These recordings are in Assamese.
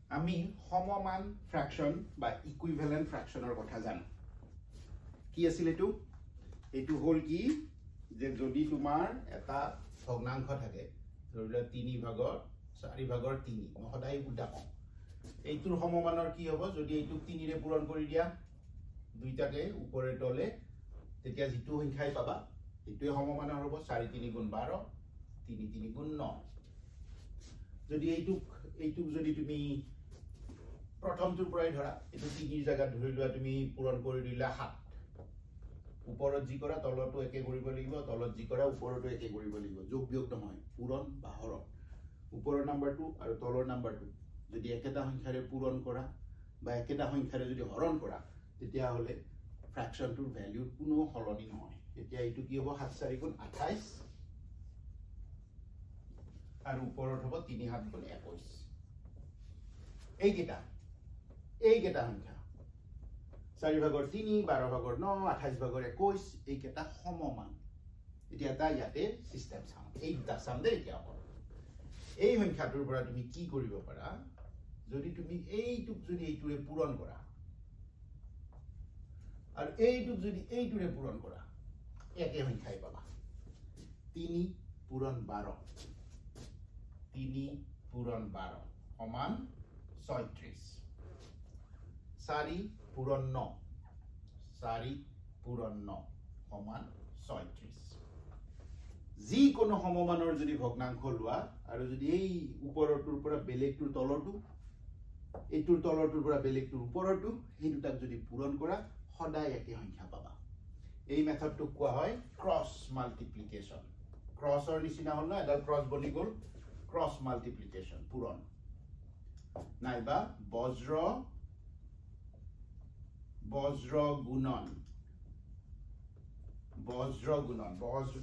আমি সমমান ফ্ৰ্যাকশন বা ইকুইভ্যালেন্ট ফ্ৰ্যাকশনৰ কথা জানো কি আছিল এটো হল কি যে যদি তোমাৰ এটা ভগ্নাংশ থাকে ধৰিলে 3 ভাগৰ 4 ভাগৰ 3 মই সদায় উল্টা কওঁ এইটোৰ সমমানৰ কি হ'ব যদি এইটোক 3 ৰে পূৰণ কৰি দিয়া দুইটাকে ওপৰে তলে তেতিয়া যিটো সংখ্যাই পাবা এইটোৱে সমমানৰ হ'ব 4 3 গুণ 12 3 3 গুণ 9 যদি এইটোক যদি তুমি প্ৰথমটোৰ পৰাই ধৰা এটো 3 জায়গা ধৰি লোৱা তুমি পূৰণ কৰি দিলা 7 ওপৰত জি কৰা তলটো একে কৰিব লাগিব তলত জি কৰা ওপৰটো একে কৰিব লাগিব যোগ বিয়োগ নহয় পূৰণ বা হৰণ ওপৰৰ নাম্বাৰটো আৰু তলৰ নাম্বাৰটো যদি একেটা সংখ্যাৰে পূৰণ কৰা বা একেটা সংখ্যাৰে যদি হৰণ কৰা তেতিয়া হলে ফ্ৰ্যাকশনটোৰ ভ্যালু কোনো হলনি নহয় তেতিয়া এইটো কি হ'ব 7 4 গুণ 28 আৰু ওপৰত হ'ব 3 7 গুণ 21 এইকেটা সংখ্যা 4 ভাগৰ 3 12 ভাগৰ 9 28 ভাগৰ 21 এইকেটা সমমান এতিয়া তা ইয়াতে সিস্টেম চাম এই দুটা চাম দে এতিয়া এই সংখ্যাটোৰ পৰা তুমি কি কৰিব পাৰা যদি তুমি এইটুক যদি এইটোৰে পূৰণ কৰা আৰু এইটুক যদি এইটোৰে পূৰণ কৰা একে সংখ্যাই পাবা 3 পূৰণ 12 3 পূৰণ 12 সমান 36 4 পূৰণ 9 4 পূৰণ 9 সমান 36 যি কোনো সমমানৰ যদি ভগ্নাংশ লোৱা আৰু যদি এই ওপৰটোৰ পৰা বেলেগটোৰ তলৰটো এইটোৰ তলৰটোৰ পৰা বেলেগটোৰ ওপৰটো এই দুটাক যদি পূৰণ কৰা সদায় একে সংখ্যা পাবা এই মেথডটো কোৱা হয় ক্ৰস মাল্টিপ্লিকেশন ক্ৰসৰ নিচিনা হল না এটা ক্ৰস বনি গল ক্ৰস মাল্টিপ্লিকেশন পূৰণ নাইবা বজ্ৰ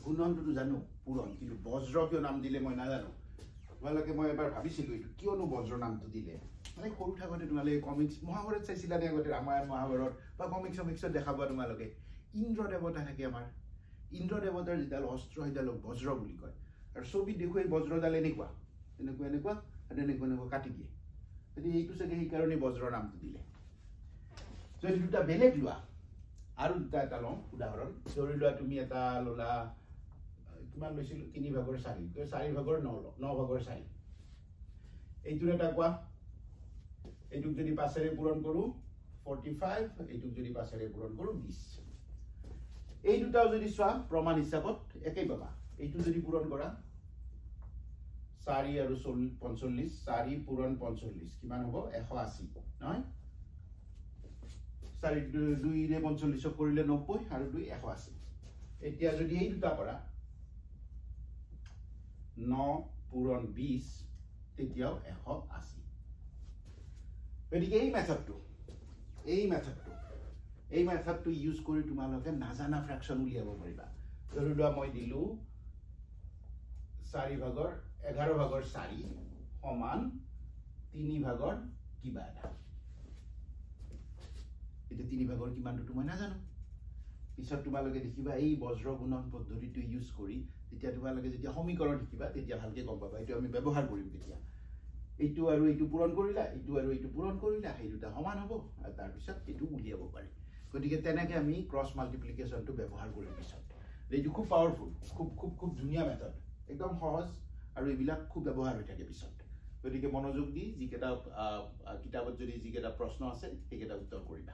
গুণনটো জানো পূৰণ কিন্তু বজ্ৰ কিয় নাম দিলে মই নাজানো তোমালোকে মই এবাৰ ভাবিছিলো এইটো কিয়নো বজ্ৰ নামটো দিলে মানে সৰু থাকোতে তোমালোকে কমিক্স মহাভাৰত চাইছিলা নে আগতে ৰামায়ণ মহাভাৰত বা কমিক্সত দেখাবা তোমালোকে ইন্দ্ৰ দেৱতা থাকে আমাৰ ইন্দ্ৰ দেৱতাৰ যিডাল অস্ত্ৰ সেইডালক বজ্ৰ বুলি কয় আৰু ছবিত দেখো এই বজ্ৰডাল এনেকুৱা আৰু এনেকুৱা কাটি দিয়ে যদি এইটো চাগে সেই কাৰণে বজ্ৰ নামটো দিলে যদি দুটা বেলেগ লোৱা আৰু দুটা এটা লওঁ উদাহৰণ ধৰি লোৱা তুমি এটা ললা কিমান লৈছিল 3 ভাগৰ 4 4 ভাগৰ 9 ভাগৰ 4 এইটোৰ এটা কোৱা এইটোক যদি 5 ৰে পূৰণ কৰো 45 এইটোক যদি 5 ৰে পূৰণ কৰো 20 এই দুটাও যদি চোৱা প্ৰমাণ হিচাপত একেই পাবা এইটো যদি পূৰণ কৰা 4 আৰু 45 4 পূৰণ 45 কিমান হ'ব 180 নহয় 4 2 ৰে 45 কৰিলে 90 আৰু 2 180 এতিয়া যদি এই দুটা কৰা 9 পূৰণ 20 তেতিয়াও 180 গতিকে এই মেথডটো ইউজ কৰি তোমালোকে নাজানা ফ্ৰ্যাকশন উলিয়াব পাৰিবা ধৰি লোৱা মই দিলো 4 ভাগৰ 11 ভাগৰ 4 সমান 3 ভাগৰ কিবা এটা এটা 3 ভাগৰ কিমানটো মই নাজানো পিছত তোমালোকে দেখিবা এই বজ্ৰ গুণন পদ্ধতিটো ইউজ কৰি তেতিয়া তোমালোকে যেতিয়া সমীকৰণ দেখিবা তেতিয়া ভালকে গম পাবা এইটো আমি ব্যৱহাৰ কৰিম তেতিয়া এইটো আৰু এইটো পূৰণ কৰিলা এইটো আৰু এইটো পূৰণ কৰিলা এই দুটা সমান হ'ব আৰু তাৰ পিছত এইটো উলিয়াব পাৰি গতিকে তেনেকৈ আমি ক্ৰস মাল্টিপ্লিকেশনটো ব্যৱহাৰ কৰিম পিছত এইটো খুব পাৱাৰফুল খুব ধুনীয়া মেথড একদম সহজ আৰু এইবিলাক খুব ব্যৱহাৰ হৈ থাকে পিছত গতিকে মনোযোগ দি যিকেইটা কিতাপত যদি যিকেইটা প্ৰশ্ন আছে সেইকেইটা উত্তৰ কৰিবা